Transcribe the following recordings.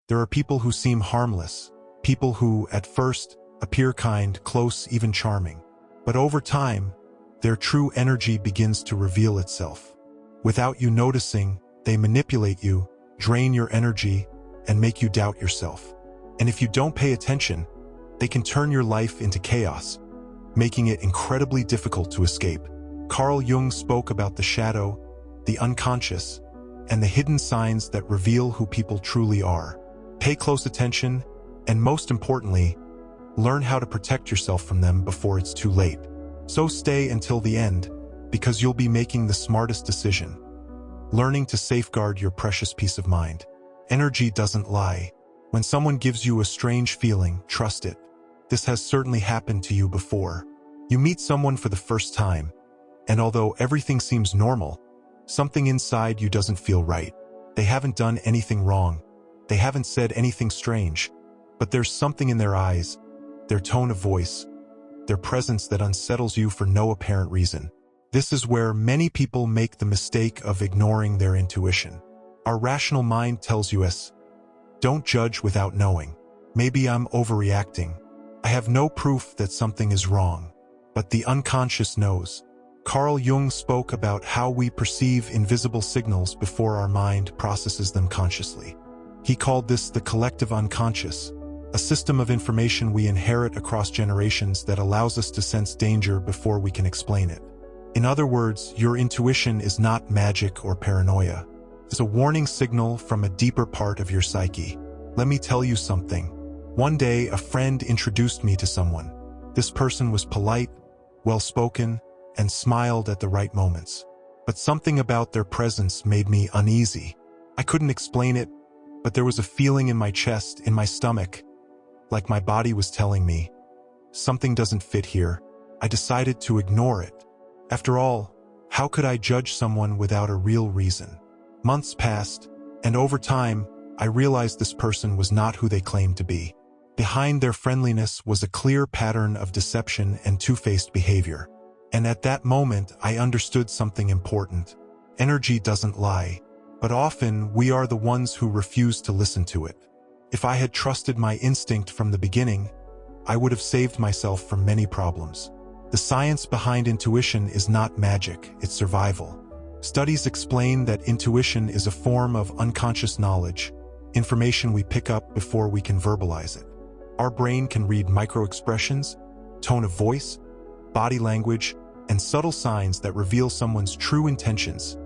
There are people who seem harmless, people who, at first, appear kind, close, even charming. But over time, their true energy begins to reveal itself. Without you noticing, they manipulate you, drain your energy, and make you doubt yourself. And if you don't pay attention, they can turn your life into chaos, making it incredibly difficult to escape. Carl Jung spoke about the shadow, the unconscious, and the hidden signs that reveal who people truly are. Pay close attention, and most importantly, learn how to protect yourself from them before it's too late. So stay until the end, because you'll be making the smartest decision. Learning to safeguard your precious peace of mind. Energy doesn't lie. When someone gives you a strange feeling, trust it. This has certainly happened to you before. You meet someone for the first time, and although everything seems normal, something inside you doesn't feel right. They haven't done anything wrong. They haven't said anything strange. But there's something in their eyes, their tone of voice, their presence that unsettles you for no apparent reason. This is where many people make the mistake of ignoring their intuition. Our rational mind tells us, don't judge without knowing. Maybe I'm overreacting. I have no proof that something is wrong. But the unconscious knows. Carl Jung spoke about how we perceive invisible signals before our mind processes them consciously. He called this the collective unconscious, a system of information we inherit across generations that allows us to sense danger before we can explain it. In other words, your intuition is not magic or paranoia. It's a warning signal from a deeper part of your psyche. Let me tell you something. One day, a friend introduced me to someone. This person was polite, well-spoken, and smiled at the right moments. But something about their presence made me uneasy. I couldn't explain it, but there was a feeling in my chest, in my stomach, like my body was telling me, something doesn't fit here. I decided to ignore it. After all, how could I judge someone without a real reason? Months passed, and over time, I realized this person was not who they claimed to be. Behind their friendliness was a clear pattern of deception and two-faced behavior. And at that moment, I understood something important. Energy doesn't lie, but often we are the ones who refuse to listen to it. If I had trusted my instinct from the beginning, I would have saved myself from many problems. The science behind intuition is not magic, it's survival. Studies explain that intuition is a form of unconscious knowledge, information we pick up before we can verbalize it. Our brain can read micro-expressions, tone of voice, body language, and subtle signs that reveal someone's true intentions,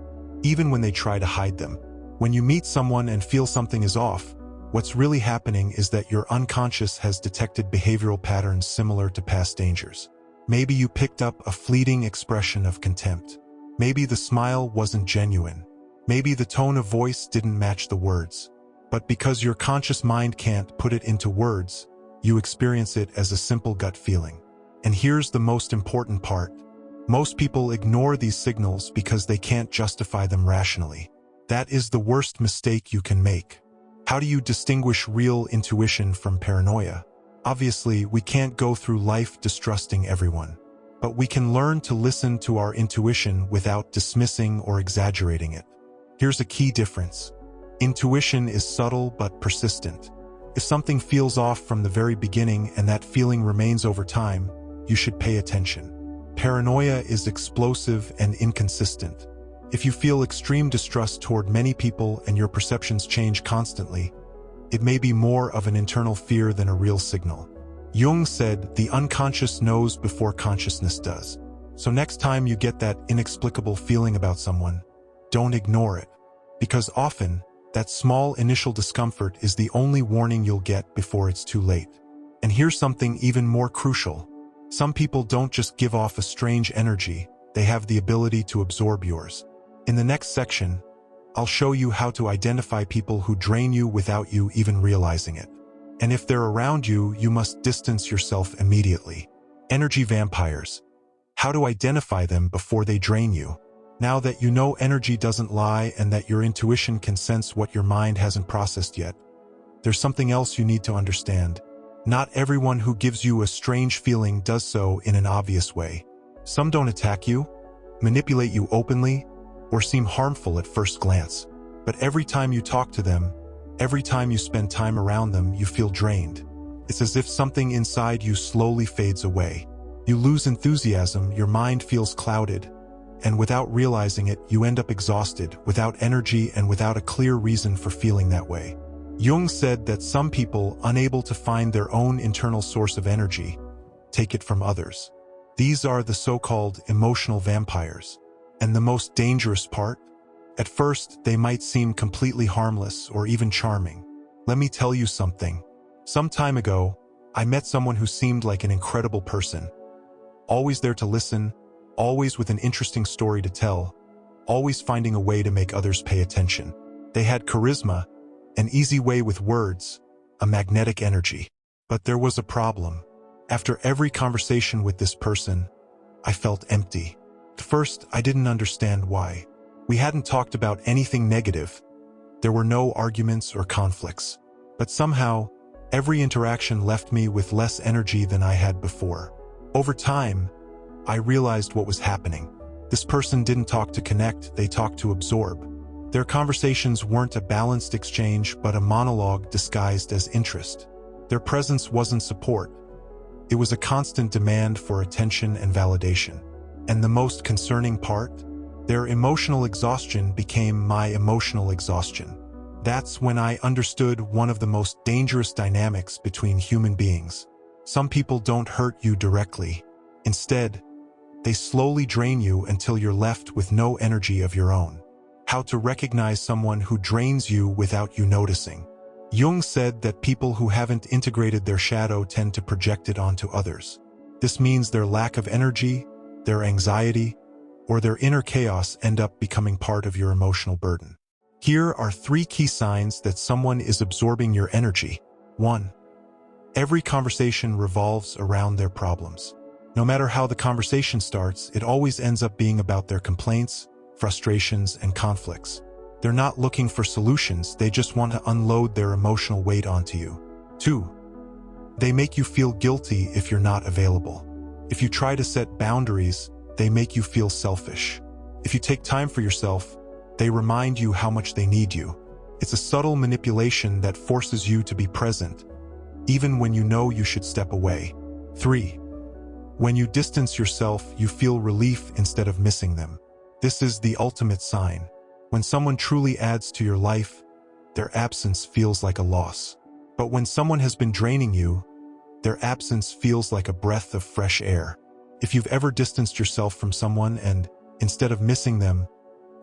even when they try to hide them. When you meet someone and feel something is off, what's really happening is that your unconscious has detected behavioral patterns similar to past dangers. Maybe you picked up a fleeting expression of contempt. Maybe the smile wasn't genuine. Maybe the tone of voice didn't match the words. But because your conscious mind can't put it into words, you experience it as a simple gut feeling. And here's the most important part. Most people ignore these signals because they can't justify them rationally. That is the worst mistake you can make. How do you distinguish real intuition from paranoia? Obviously, we can't go through life distrusting everyone. But we can learn to listen to our intuition without dismissing or exaggerating it. Here's a key difference. Intuition is subtle but persistent. If something feels off from the very beginning and that feeling remains over time, you should pay attention. Paranoia is explosive and inconsistent. If you feel extreme distrust toward many people and your perceptions change constantly, it may be more of an internal fear than a real signal. Jung said, the unconscious knows before consciousness does. So next time you get that inexplicable feeling about someone, don't ignore it. Because often, that small initial discomfort is the only warning you'll get before it's too late. And here's something even more crucial. Some people don't just give off a strange energy, they have the ability to absorb yours. In the next section, I'll show you how to identify people who drain you without you even realizing it. And if they're around you, you must distance yourself immediately. Energy vampires. How to identify them before they drain you. Now that you know energy doesn't lie and that your intuition can sense what your mind hasn't processed yet, there's something else you need to understand. Not everyone who gives you a strange feeling does so in an obvious way. Some don't attack you, manipulate you openly, or seem harmful at first glance. But every time you talk to them, Every time you spend time around them, you feel drained. It's as if something inside you slowly fades away. You lose enthusiasm, your mind feels clouded, and without realizing it, you end up exhausted, without energy and without a clear reason for feeling that way. Jung said that some people, unable to find their own internal source of energy, take it from others. These are the so-called emotional vampires. And the most dangerous part? At first, they might seem completely harmless or even charming. Let me tell you something. Some time ago, I met someone who seemed like an incredible person. Always there to listen, always with an interesting story to tell, always finding a way to make others pay attention. They had charisma, an easy way with words, a magnetic energy. But there was a problem. After every conversation with this person, I felt empty. At first, I didn't understand why. We hadn't talked about anything negative. There were no arguments or conflicts. But somehow, every interaction left me with less energy than I had before. Over time, I realized what was happening. This person didn't talk to connect, they talked to absorb. Their conversations weren't a balanced exchange, but a monologue disguised as interest. Their presence wasn't support. It was a constant demand for attention and validation. And the most concerning part? Their emotional exhaustion became my emotional exhaustion. That's when I understood one of the most dangerous dynamics between human beings. Some people don't hurt you directly. Instead, they slowly drain you until you're left with no energy of your own. How to recognize someone who drains you without you noticing. Jung said that people who haven't integrated their shadow tend to project it onto others. This means their lack of energy, their anxiety, or their inner chaos end up becoming part of your emotional burden. Here are 3 key signs that someone is absorbing your energy. 1. Every conversation revolves around their problems. No matter how the conversation starts, it always ends up being about their complaints, frustrations, and conflicts. They're not looking for solutions, they just want to unload their emotional weight onto you. 2. They make you feel guilty if you're not available. If you try to set boundaries, they make you feel selfish. If you take time for yourself, they remind you how much they need you. It's a subtle manipulation that forces you to be present, even when you know you should step away. 3. When you distance yourself, you feel relief instead of missing them. This is the ultimate sign. When someone truly adds to your life, their absence feels like a loss. But when someone has been draining you, their absence feels like a breath of fresh air. If you've ever distanced yourself from someone and, instead of missing them,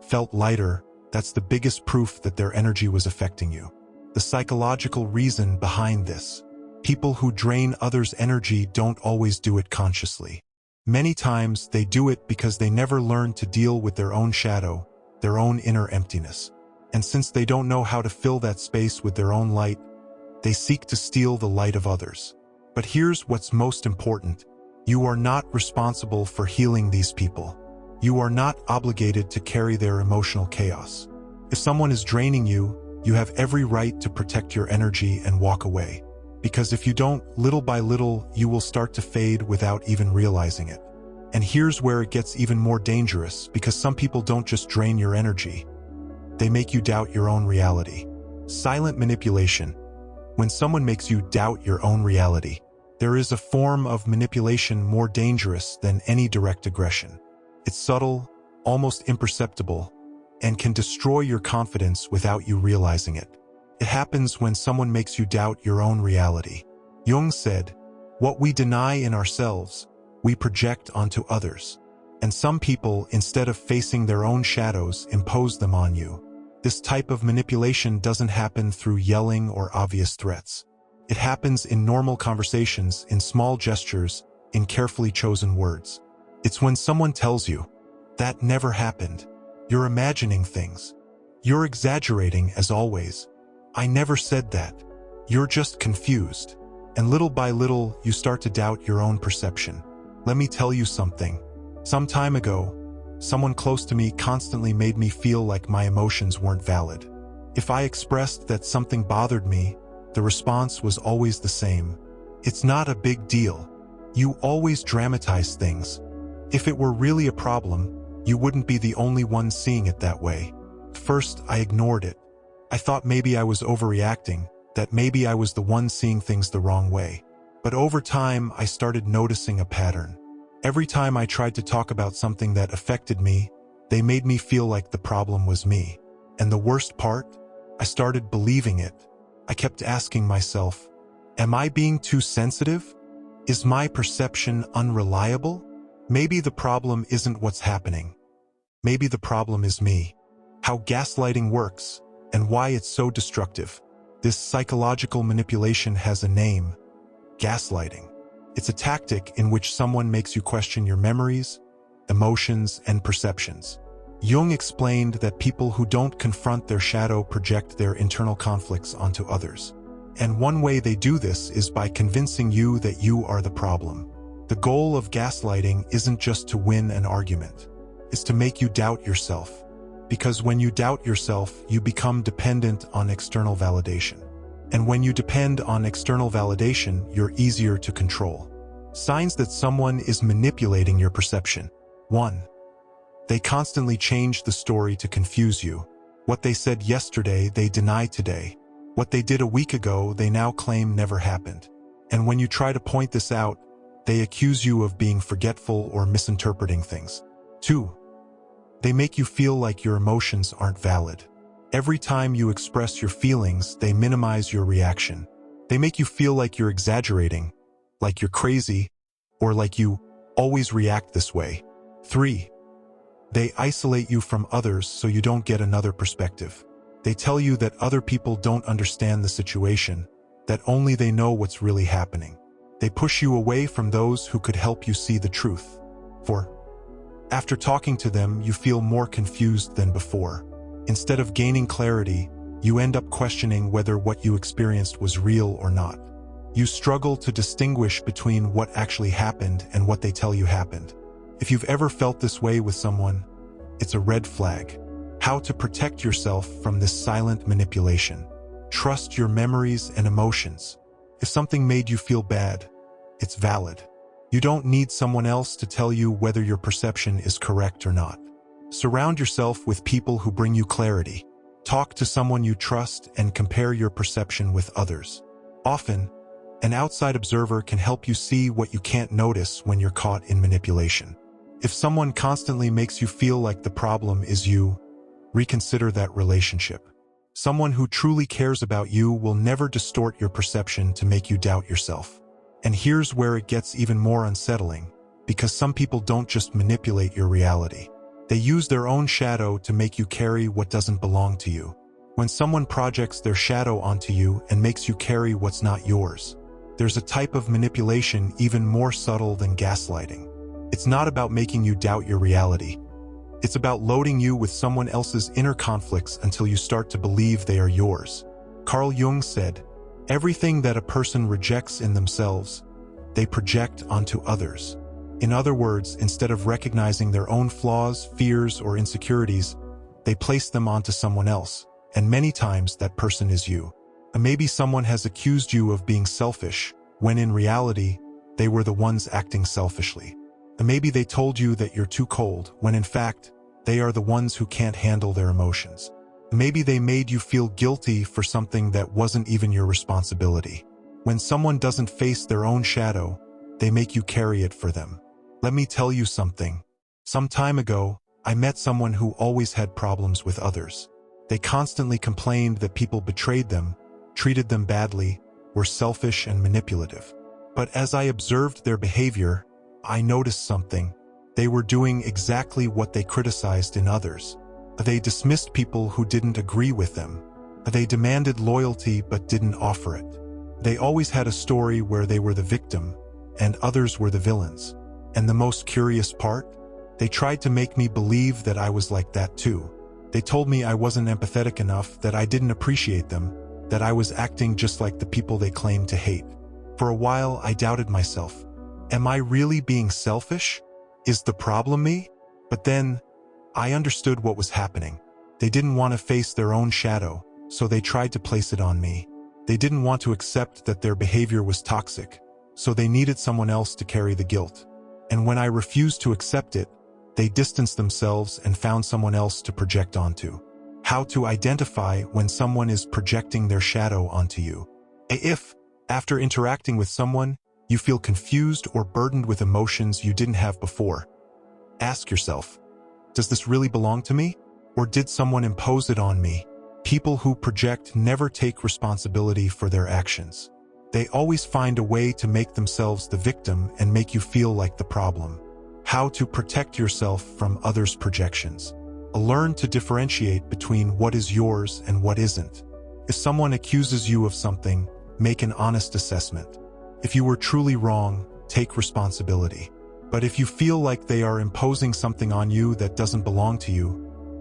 felt lighter, that's the biggest proof that their energy was affecting you. The psychological reason behind this. People who drain others' energy don't always do it consciously. Many times they do it because they never learned to deal with their own shadow, their own inner emptiness. And since they don't know how to fill that space with their own light, they seek to steal the light of others. But here's what's most important. You are not responsible for healing these people. You are not obligated to carry their emotional chaos. If someone is draining you, you have every right to protect your energy and walk away. Because if you don't, little by little, you will start to fade without even realizing it. And here's where it gets even more dangerous, because some people don't just drain your energy. They make you doubt your own reality. Silent manipulation. When someone makes you doubt your own reality, there is a form of manipulation more dangerous than any direct aggression. It's subtle, almost imperceptible, and can destroy your confidence without you realizing it. It happens when someone makes you doubt your own reality. Jung said, "What we deny in ourselves, we project onto others." And some people, instead of facing their own shadows, impose them on you. This type of manipulation doesn't happen through yelling or obvious threats. It happens in normal conversations, in small gestures, in carefully chosen words. It's when someone tells you, "That never happened. You're imagining things. You're exaggerating as always. I never said that. You're just confused." And little by little, you start to doubt your own perception. Let me tell you something. Some time ago, someone close to me constantly made me feel like my emotions weren't valid. If I expressed that something bothered me, the response was always the same. "It's not a big deal. You always dramatize things. If it were really a problem, you wouldn't be the only one seeing it that way." First, I ignored it. I thought maybe I was overreacting, that maybe I was the one seeing things the wrong way. But over time, I started noticing a pattern. Every time I tried to talk about something that affected me, they made me feel like the problem was me. And the worst part? I started believing it. I kept asking myself, am I being too sensitive? Is my perception unreliable? Maybe the problem isn't what's happening. Maybe the problem is me. How gaslighting works, and why it's so destructive. This psychological manipulation has a name: gaslighting. It's a tactic in which someone makes you question your memories, emotions, and perceptions. Jung explained that people who don't confront their shadow project their internal conflicts onto others. And one way they do this is by convincing you that you are the problem. The goal of gaslighting isn't just to win an argument. It's to make you doubt yourself. Because when you doubt yourself, you become dependent on external validation. And when you depend on external validation, you're easier to control. Signs that someone is manipulating your perception. 1. They constantly change the story to confuse you. What they said yesterday, they deny today. What they did a week ago, they now claim never happened. And when you try to point this out, they accuse you of being forgetful or misinterpreting things. 2. They make you feel like your emotions aren't valid. Every time you express your feelings, they minimize your reaction. They make you feel like you're exaggerating, like you're crazy, or like you always react this way. 3. They isolate you from others so you don't get another perspective. They tell you that other people don't understand the situation, that only they know what's really happening. They push you away from those who could help you see the truth. 4. After talking to them, you feel more confused than before. Instead of gaining clarity, you end up questioning whether what you experienced was real or not. You struggle to distinguish between what actually happened and what they tell you happened. If you've ever felt this way with someone, it's a red flag. How to protect yourself from this silent manipulation. Trust your memories and emotions. If something made you feel bad, it's valid. You don't need someone else to tell you whether your perception is correct or not. Surround yourself with people who bring you clarity. Talk to someone you trust and compare your perception with others. Often, an outside observer can help you see what you can't notice when you're caught in manipulation. If someone constantly makes you feel like the problem is you, reconsider that relationship. Someone who truly cares about you will never distort your perception to make you doubt yourself. And here's where it gets even more unsettling, because some people don't just manipulate your reality. They use their own shadow to make you carry what doesn't belong to you. When someone projects their shadow onto you and makes you carry what's not yours, there's a type of manipulation even more subtle than gaslighting. It's not about making you doubt your reality. It's about loading you with someone else's inner conflicts until you start to believe they are yours. Carl Jung said, "Everything that a person rejects in themselves, they project onto others." In other words, instead of recognizing their own flaws, fears, or insecurities, they place them onto someone else, and many times that person is you. And maybe someone has accused you of being selfish, when in reality, they were the ones acting selfishly. And maybe they told you that you're too cold, when in fact, they are the ones who can't handle their emotions. Maybe they made you feel guilty for something that wasn't even your responsibility. When someone doesn't face their own shadow, they make you carry it for them. Let me tell you something. Some time ago, I met someone who always had problems with others. They constantly complained that people betrayed them, treated them badly, were selfish and manipulative. But as I observed their behavior, I noticed something. They were doing exactly what they criticized in others. They dismissed people who didn't agree with them. They demanded loyalty but didn't offer it. They always had a story where they were the victim, and others were the villains. And the most curious part? They tried to make me believe that I was like that too. They told me I wasn't empathetic enough, that I didn't appreciate them, that I was acting just like the people they claimed to hate. For a while, I doubted myself. Am I really being selfish? Is the problem me? But then, I understood what was happening. They didn't want to face their own shadow, so they tried to place it on me. They didn't want to accept that their behavior was toxic, so they needed someone else to carry the guilt. And when I refused to accept it, they distanced themselves and found someone else to project onto. How to identify when someone is projecting their shadow onto you. If, after interacting with someone, you feel confused or burdened with emotions you didn't have before, ask yourself, does this really belong to me? Or did someone impose it on me? People who project never take responsibility for their actions. They always find a way to make themselves the victim and make you feel like the problem. How to protect yourself from others' projections. Learn to differentiate between what is yours and what isn't. If someone accuses you of something, make an honest assessment. If you were truly wrong, take responsibility. But if you feel like they are imposing something on you that doesn't belong to you,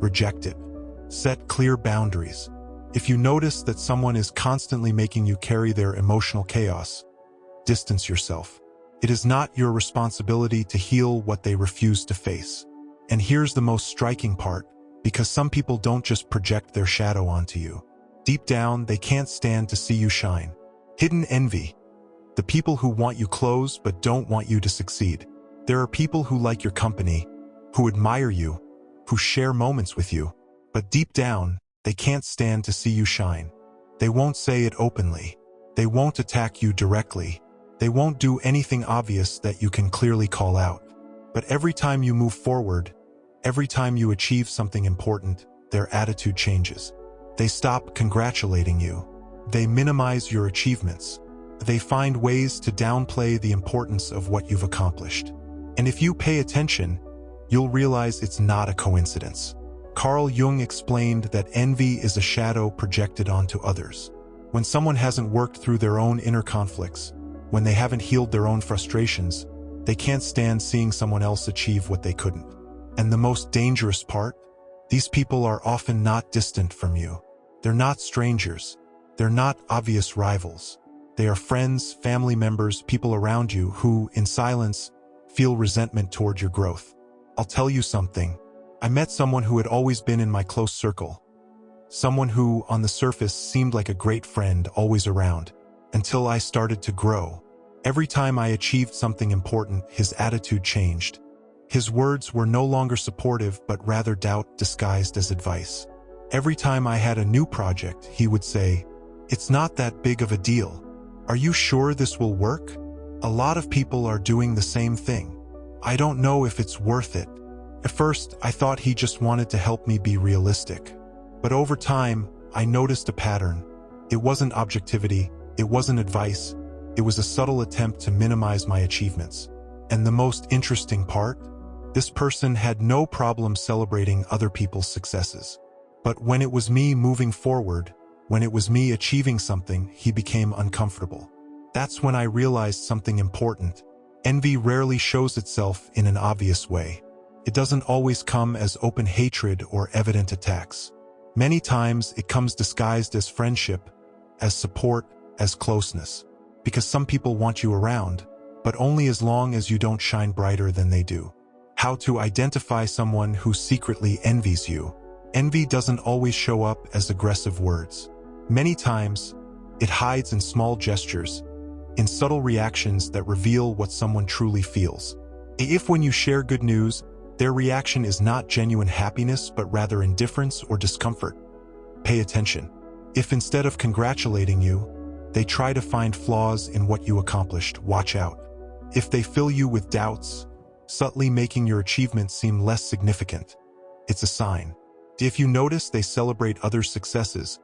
reject it. Set clear boundaries. If you notice that someone is constantly making you carry their emotional chaos, distance yourself. It is not your responsibility to heal what they refuse to face. And here's the most striking part, because some people don't just project their shadow onto you. Deep down, they can't stand to see you shine. Hidden envy. The people who want you close but don't want you to succeed. There are people who like your company, who admire you, who share moments with you, but deep down, they can't stand to see you shine. They won't say it openly. They won't attack you directly. They won't do anything obvious that you can clearly call out. But every time you move forward, every time you achieve something important, their attitude changes. They stop congratulating you. They minimize your achievements. They find ways to downplay the importance of what you've accomplished. And if you pay attention, you'll realize it's not a coincidence. Carl Jung explained that envy is a shadow projected onto others. When someone hasn't worked through their own inner conflicts, when they haven't healed their own frustrations, they can't stand seeing someone else achieve what they couldn't. And the most dangerous part? These people are often not distant from you. They're not strangers. They're not obvious rivals. They are friends, family members, people around you who, in silence, feel resentment toward your growth. I'll tell you something. I met someone who had always been in my close circle. Someone who, on the surface, seemed like a great friend, always around. Until I started to grow. Every time I achieved something important, his attitude changed. His words were no longer supportive, but rather doubt disguised as advice. Every time I had a new project, he would say, "It's not that big of a deal. Are you sure this will work? A lot of people are doing the same thing. I don't know if it's worth it." At first, I thought he just wanted to help me be realistic. But over time, I noticed a pattern. It wasn't objectivity, it wasn't advice, it was a subtle attempt to minimize my achievements. And the most interesting part? This person had no problem celebrating other people's successes. But when it was me moving forward, when it was me achieving something, he became uncomfortable. That's when I realized something important. Envy rarely shows itself in an obvious way. It doesn't always come as open hatred or evident attacks. Many times it comes disguised as friendship, as support, as closeness. Because some people want you around, but only as long as you don't shine brighter than they do. How to identify someone who secretly envies you. Envy doesn't always show up as aggressive words. Many times, it hides in small gestures, in subtle reactions that reveal what someone truly feels. If when you share good news, their reaction is not genuine happiness but rather indifference or discomfort, pay attention. If instead of congratulating you, they try to find flaws in what you accomplished, watch out. If they fill you with doubts, subtly making your achievements seem less significant, it's a sign. If you notice they celebrate others' successes,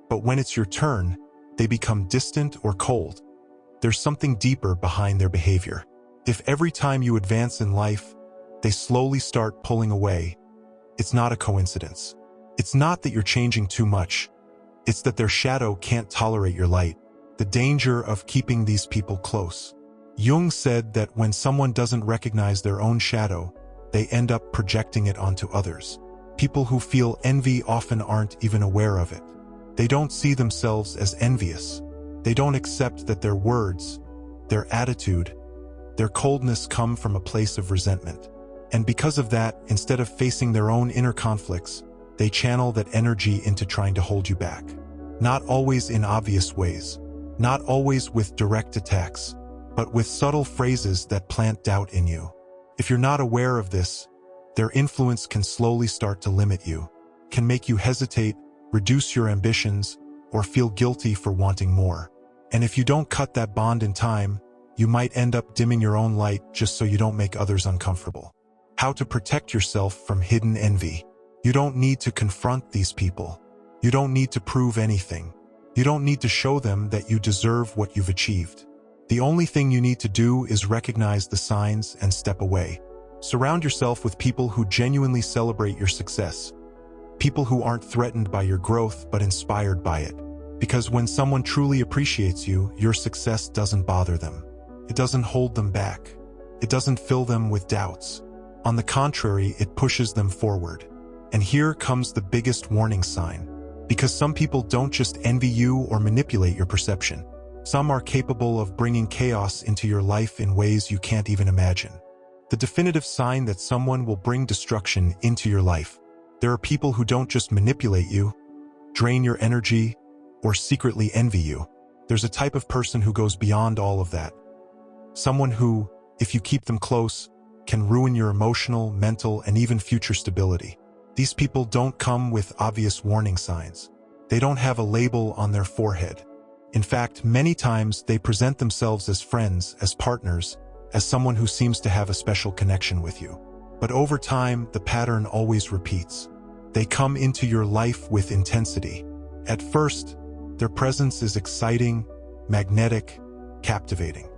but when it's your turn, they become distant or cold, there's something deeper behind their behavior. If every time you advance in life, they slowly start pulling away, it's not a coincidence. It's not that you're changing too much. It's that their shadow can't tolerate your light. The danger of keeping these people close. Jung said that when someone doesn't recognize their own shadow, they end up projecting it onto others. People who feel envy often aren't even aware of it. They don't see themselves as envious. They don't accept that their words, their attitude, their coldness come from a place of resentment. And because of that, instead of facing their own inner conflicts, they channel that energy into trying to hold you back. Not always in obvious ways, not always with direct attacks, but with subtle phrases that plant doubt in you. If you're not aware of this, their influence can slowly start to limit you, can make you hesitate, reduce your ambitions, or feel guilty for wanting more. And if you don't cut that bond in time, you might end up dimming your own light just so you don't make others uncomfortable. How to protect yourself from hidden envy. You don't need to confront these people. You don't need to prove anything. You don't need to show them that you deserve what you've achieved. The only thing you need to do is recognize the signs and step away. Surround yourself with people who genuinely celebrate your success. People who aren't threatened by your growth but inspired by it. Because when someone truly appreciates you, your success doesn't bother them. It doesn't hold them back. It doesn't fill them with doubts. On the contrary, it pushes them forward. And here comes the biggest warning sign. Because some people don't just envy you or manipulate your perception. Some are capable of bringing chaos into your life in ways you can't even imagine. The definitive sign that someone will bring destruction into your life. There are people who don't just manipulate you, drain your energy, or secretly envy you. There's a type of person who goes beyond all of that. Someone who, if you keep them close, can ruin your emotional, mental, and even future stability. These people don't come with obvious warning signs. They don't have a label on their forehead. In fact, many times they present themselves as friends, as partners, as someone who seems to have a special connection with you. But over time, the pattern always repeats. They come into your life with intensity. At first, their presence is exciting, magnetic, captivating.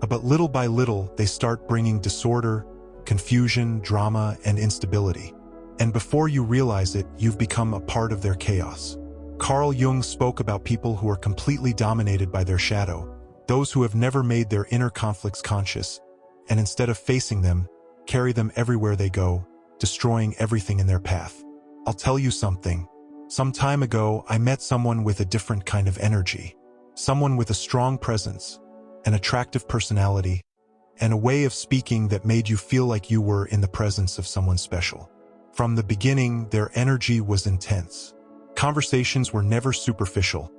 But little by little, they start bringing disorder, confusion, drama, and instability. And before you realize it, you've become a part of their chaos. Carl Jung spoke about people who are completely dominated by their shadow, those who have never made their inner conflicts conscious, and instead of facing them, carry them everywhere they go, destroying everything in their path. I'll tell you something. Some time ago, I met someone with a different kind of energy. Someone with a strong presence, an attractive personality, and a way of speaking that made you feel like you were in the presence of someone special. From the beginning, their energy was intense. Conversations were never superficial.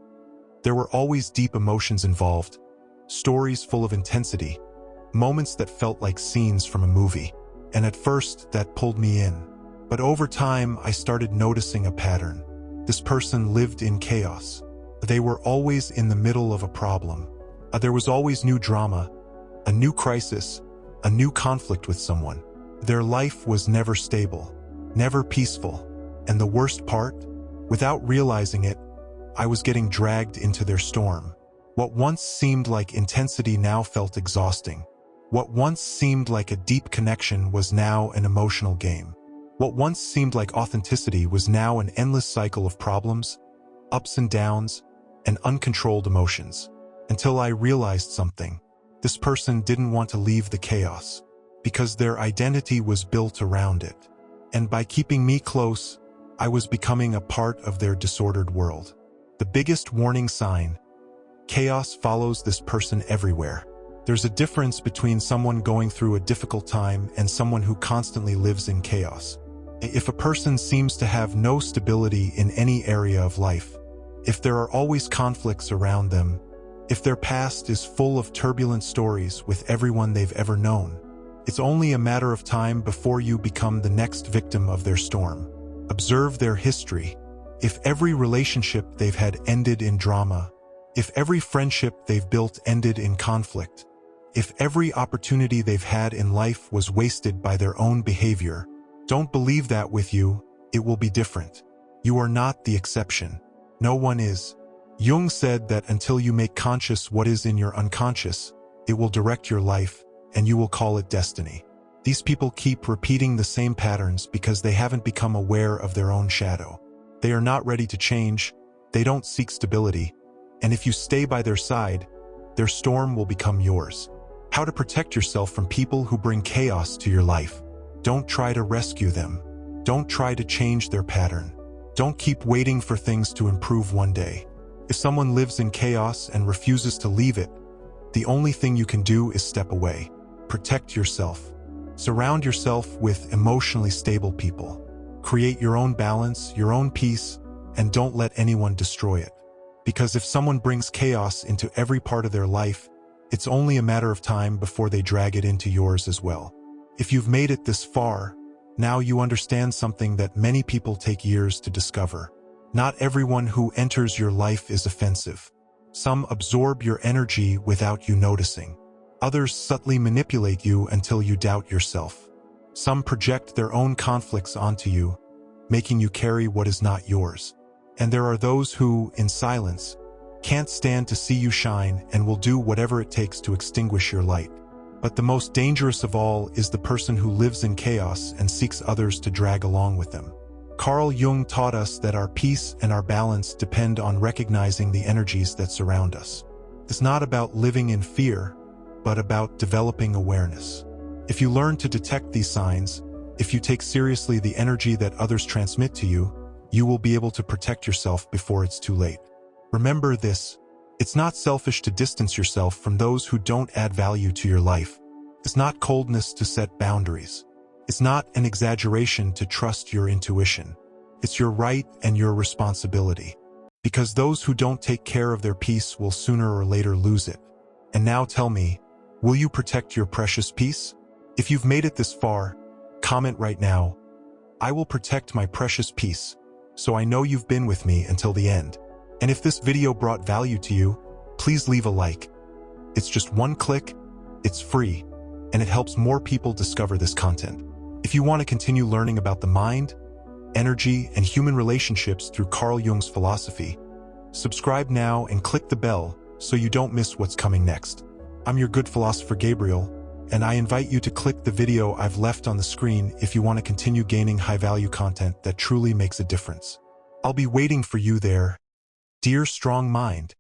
There were always deep emotions involved, stories full of intensity, moments that felt like scenes from a movie. And at first, that pulled me in. But over time, I started noticing a pattern. This person lived in chaos. They were always in the middle of a problem. There was always new drama, a new crisis, a new conflict with someone. Their life was never stable, never peaceful. And the worst part? Without realizing it, I was getting dragged into their storm. What once seemed like intensity now felt exhausting. What once seemed like a deep connection was now an emotional game. What once seemed like authenticity was now an endless cycle of problems, ups and downs, and uncontrolled emotions. Until I realized something. This person didn't want to leave the chaos, because their identity was built around it. And by keeping me close, I was becoming a part of their disordered world. The biggest warning sign: chaos follows this person everywhere. There's a difference between someone going through a difficult time and someone who constantly lives in chaos. If a person seems to have no stability in any area of life, if there are always conflicts around them, if their past is full of turbulent stories with everyone they've ever known, it's only a matter of time before you become the next victim of their storm. Observe their history. If every relationship they've had ended in drama, if every friendship they've built ended in conflict, if every opportunity they've had in life was wasted by their own behavior, don't believe that with you, it will be different. You are not the exception. No one is. Jung said that until you make conscious what is in your unconscious, it will direct your life, and you will call it destiny. These people keep repeating the same patterns because they haven't become aware of their own shadow. They are not ready to change, they don't seek stability, and if you stay by their side, their storm will become yours. How to protect yourself from people who bring chaos to your life. Don't try to rescue them. Don't try to change their pattern. Don't keep waiting for things to improve one day. If someone lives in chaos and refuses to leave it, the only thing you can do is step away. Protect yourself. Surround yourself with emotionally stable people. Create your own balance, your own peace, and don't let anyone destroy it. Because if someone brings chaos into every part of their life, it's only a matter of time before they drag it into yours as well. If you've made it this far, now you understand something that many people take years to discover. Not everyone who enters your life is offensive. Some absorb your energy without you noticing. Others subtly manipulate you until you doubt yourself. Some project their own conflicts onto you, making you carry what is not yours. And there are those who, in silence, can't stand to see you shine and will do whatever it takes to extinguish your light. But the most dangerous of all is the person who lives in chaos and seeks others to drag along with them. Carl Jung taught us that our peace and our balance depend on recognizing the energies that surround us. It's not about living in fear, but about developing awareness. If you learn to detect these signs, if you take seriously the energy that others transmit to you, you will be able to protect yourself before it's too late. Remember this: it's not selfish to distance yourself from those who don't add value to your life. It's not coldness to set boundaries. It's not an exaggeration to trust your intuition. It's your right and your responsibility. Because those who don't take care of their peace will sooner or later lose it. And now tell me, will you protect your precious peace? If you've made it this far, comment right now, "I will protect my precious peace," so I know you've been with me until the end. And if this video brought value to you, please leave a like. It's just one click, it's free, and it helps more people discover this content. If you want to continue learning about the mind, energy, and human relationships through Carl Jung's philosophy, subscribe now and click the bell so you don't miss what's coming next. I'm your good philosopher Gabriel, and I invite you to click the video I've left on the screen if you want to continue gaining high-value content that truly makes a difference. I'll be waiting for you there, dear strong mind.